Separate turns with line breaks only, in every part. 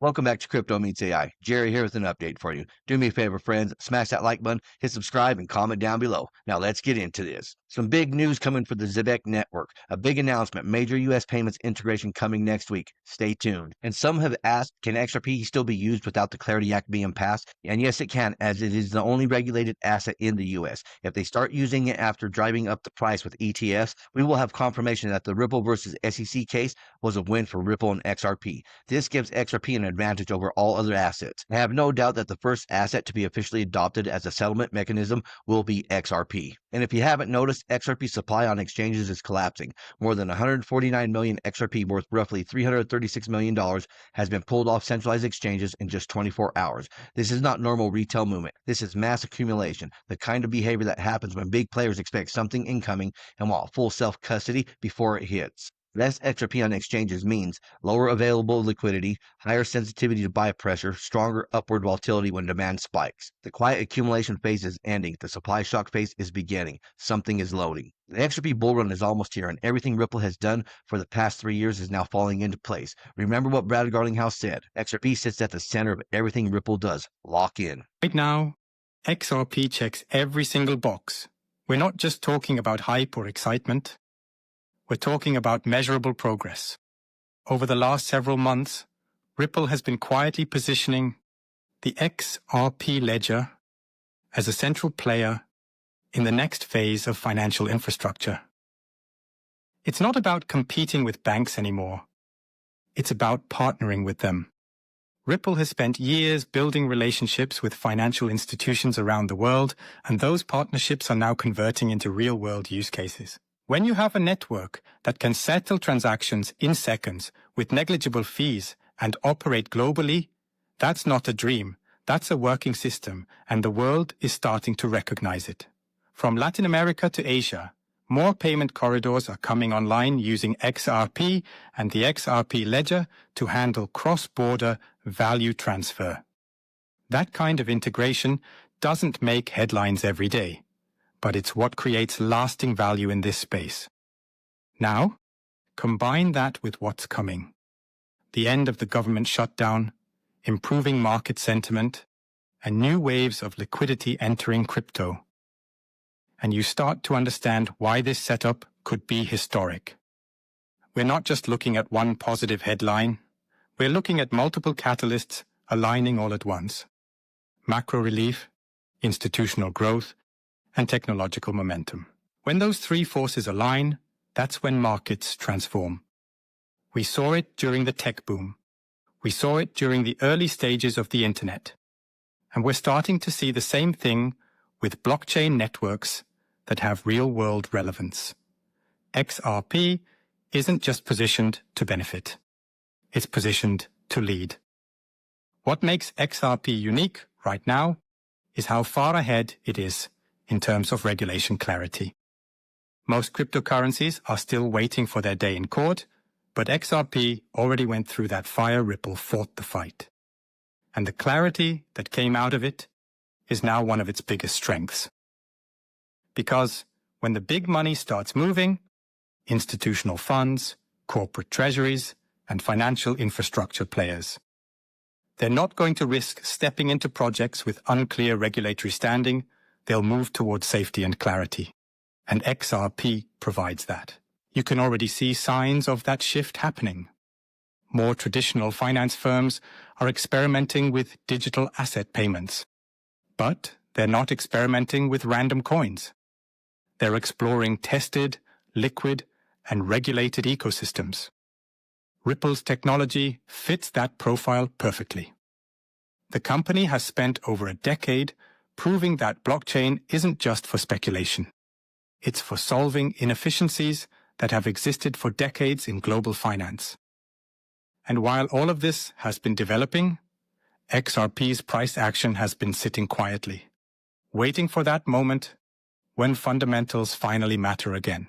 Welcome back to Crypto Meets AI. Jerry here with an update for you. Do me a favor, friends. Smash that like button, hit subscribe, and comment down below. Now let's get into this. Some big news coming for the Zebec network. A big announcement. Major U.S. payments integration coming next week. Stay tuned. And some have asked, can XRP still be used without the Clarity Act being passed? And yes, it can, as it is the only regulated asset in the U.S. If they start using it after driving up the price with ETFs, we will have confirmation that the Ripple versus SEC case was a win for Ripple and XRP. This gives XRP an advantage over all other assets. I have no doubt that the first asset to be officially adopted as a settlement mechanism will be XRP. And if you haven't noticed, XRP supply on exchanges is collapsing. More than 149 million XRP worth roughly $336 million has been pulled off centralized exchanges in just 24 hours. This is not normal retail movement. This is mass accumulation, the kind of behavior that happens when big players expect something incoming and want full self-custody before it hits. Less XRP on exchanges means lower available liquidity, higher sensitivity to buy pressure, stronger upward volatility when demand spikes. The quiet accumulation phase is ending. The supply shock phase is beginning. Something is loading. The XRP bull run is almost here, and everything Ripple has done for the past 3 years is now falling into place. Remember what Brad Garlinghouse said. XRP sits at the center of everything Ripple does. Lock in.
Right now, XRP checks every single box. We're not just talking about hype or excitement. We're talking about measurable progress. Over the last several months, Ripple has been quietly positioning the XRP ledger as a central player in the next phase of financial infrastructure. It's not about competing with banks anymore. It's about partnering with them. Ripple has spent years building relationships with financial institutions around the world, and those partnerships are now converting into real-world use cases. When you have a network that can settle transactions in seconds with negligible fees and operate globally, that's not a dream, that's a working system, and the world is starting to recognize it. From Latin America to Asia, more payment corridors are coming online using XRP and the XRP ledger to handle cross-border value transfer. That kind of integration doesn't make headlines every day, but it's what creates lasting value in this space. Now, combine that with what's coming. The end of the government shutdown, improving market sentiment, and new waves of liquidity entering crypto. And you start to understand why this setup could be historic. We're not just looking at one positive headline, we're looking at multiple catalysts aligning all at once. Macro relief, institutional growth, and technological momentum. When those three forces align, that's when markets transform. We saw it during the tech boom. We saw it during the early stages of the internet. And we're starting to see the same thing with blockchain networks that have real-world relevance. XRP isn't just positioned to benefit. It's positioned to lead. What makes XRP unique right now is how far ahead it is in terms of regulation clarity. Most cryptocurrencies are still waiting for their day in court, but XRP already went through that fire. Ripple fought the fight. And the clarity that came out of it is now one of its biggest strengths. Because when the big money starts moving, institutional funds, corporate treasuries, and financial infrastructure players, they're not going to risk stepping into projects with unclear regulatory standing. They'll move towards safety and clarity. And XRP provides that. You can already see signs of that shift happening. More traditional finance firms are experimenting with digital asset payments. But they're not experimenting with random coins. They're exploring tested, liquid, and regulated ecosystems. Ripple's technology fits that profile perfectly. The company has spent over a decade proving that blockchain isn't just for speculation. It's for solving inefficiencies that have existed for decades in global finance. And while all of this has been developing, XRP's price action has been sitting quietly, waiting for that moment when fundamentals finally matter again.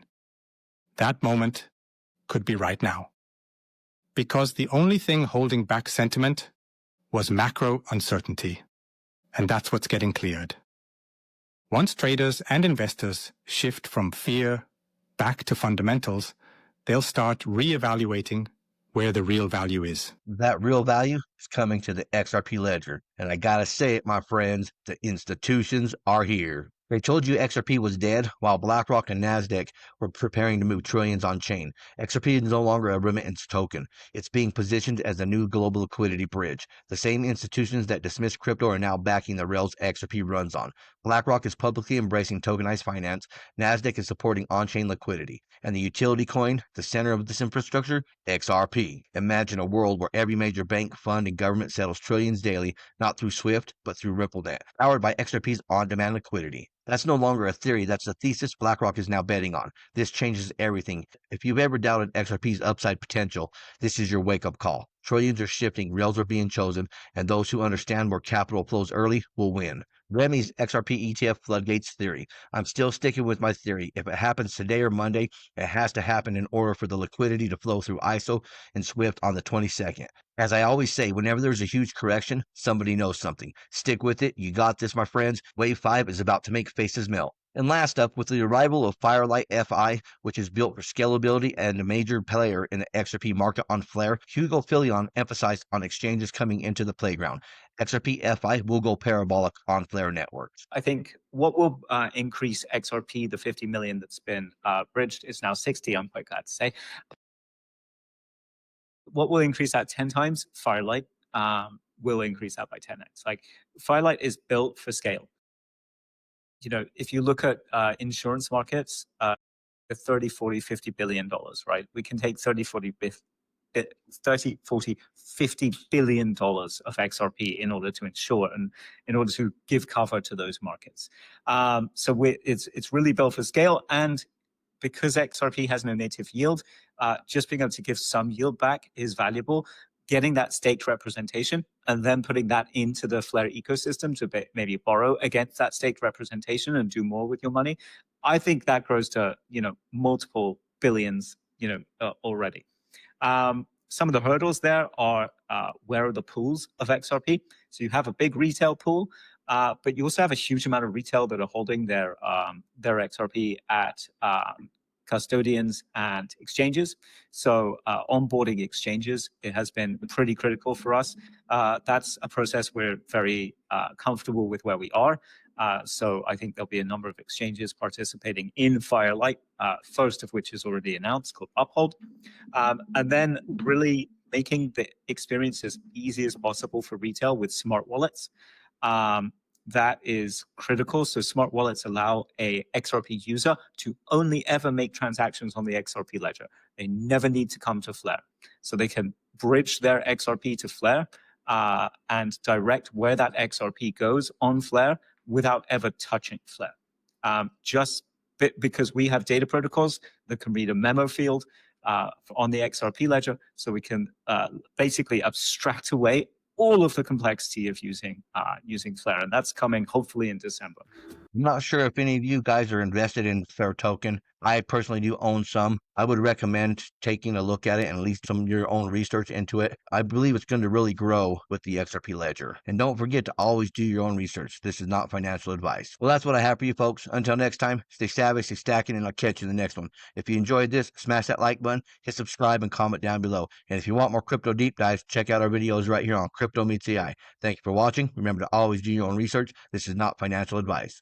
That moment could be right now. Because the only thing holding back sentiment was macro uncertainty. And that's what's getting cleared. Once traders and investors shift from fear back to fundamentals, they'll start re-evaluating where the real value is.
That real value is coming to the XRP ledger. And I gotta say it, my friends, the institutions are here. They told you XRP was dead while BlackRock and Nasdaq were preparing to move trillions on chain. XRP is no longer a remittance token. It's being positioned as a new global liquidity bridge. The same institutions that dismissed crypto are now backing the rails XRP runs on. BlackRock is publicly embracing tokenized finance. Nasdaq is supporting on-chain liquidity. And the utility coin, the center of this infrastructure, XRP. Imagine a world where every major bank, fund, and government settles trillions daily, not through SWIFT, but through RippleNet, powered by XRP's on-demand liquidity. That's no longer a theory, that's a thesis BlackRock is now betting on. This changes everything. If you've ever doubted XRP's upside potential, this is your wake-up call. Trillions are shifting, rails are being chosen, and those who understand where capital flows early will win. Remy's XRP ETF floodgates theory. I'm still sticking with my theory. If it happens today or Monday, it has to happen in order for the liquidity to flow through ISO and SWIFT on the 22nd. As I always say, whenever there's a huge correction, somebody knows something. Stick with it. You got this, my friends. Wave 5 is about to make faces melt. And last up, with the arrival of Firelight FI, which is built for scalability and a major player in the XRP market on Flare, Hugo Filion emphasized on exchanges coming into the playground. XRP FI will go parabolic on Flare networks.
I think what will increase XRP, the 50 million that's been bridged, is now 60, I'm quite glad to say. What will increase that 10 times? Firelight will increase that by 10x. Like, Firelight is built for scale. You know, if you look at insurance markets, 30, 40, 50 billion dollars, right? We can take 30, 40, 50 billion dollars of XRP in order to insure and in order to give cover to those markets. So it's really built for scale, and because XRP has no native yield, just being able to give some yield back is valuable. Getting that staked representation and then putting that into the Flare ecosystem to maybe borrow against that staked representation and do more with your money, I think that grows to, you know, multiple billions, you know, already. Some of the hurdles there are where are the pools of XRP? So you have a big retail pool, but you also have a huge amount of retail that are holding their XRP at custodians and exchanges. So onboarding exchanges, it has been pretty critical for us. That's a process we're very comfortable with where we are. So I think there'll be a number of exchanges participating in Firelight, first of which is already announced, called Uphold. And then really making the experience as easy as possible for retail with smart wallets. That is critical. So smart wallets allow a XRP user to only ever make transactions on the XRP ledger. They never need to come to Flare. So they can bridge their XRP to Flare and direct where that XRP goes on Flare without ever touching Flare. Just because we have data protocols that can read a memo field on the XRP ledger, so we can basically abstract away all of the complexity of using Flare, and that's coming hopefully in December.
I'm not sure if any of you guys are invested in Flare token. I personally do own some. I would recommend taking a look at it and at least some of your own research into it. I believe it's going to really grow with the XRP ledger. And don't forget to always do your own research. This is not financial advice. Well, that's what I have for you folks. Until next time, stay savvy, stay stacking, and I'll catch you in the next one. If you enjoyed this, smash that like button, hit subscribe, and comment down below. And if you want more crypto deep dives, check out our videos right here on Crypto Meets AI. Thank you for watching. Remember to always do your own research. This is not financial advice.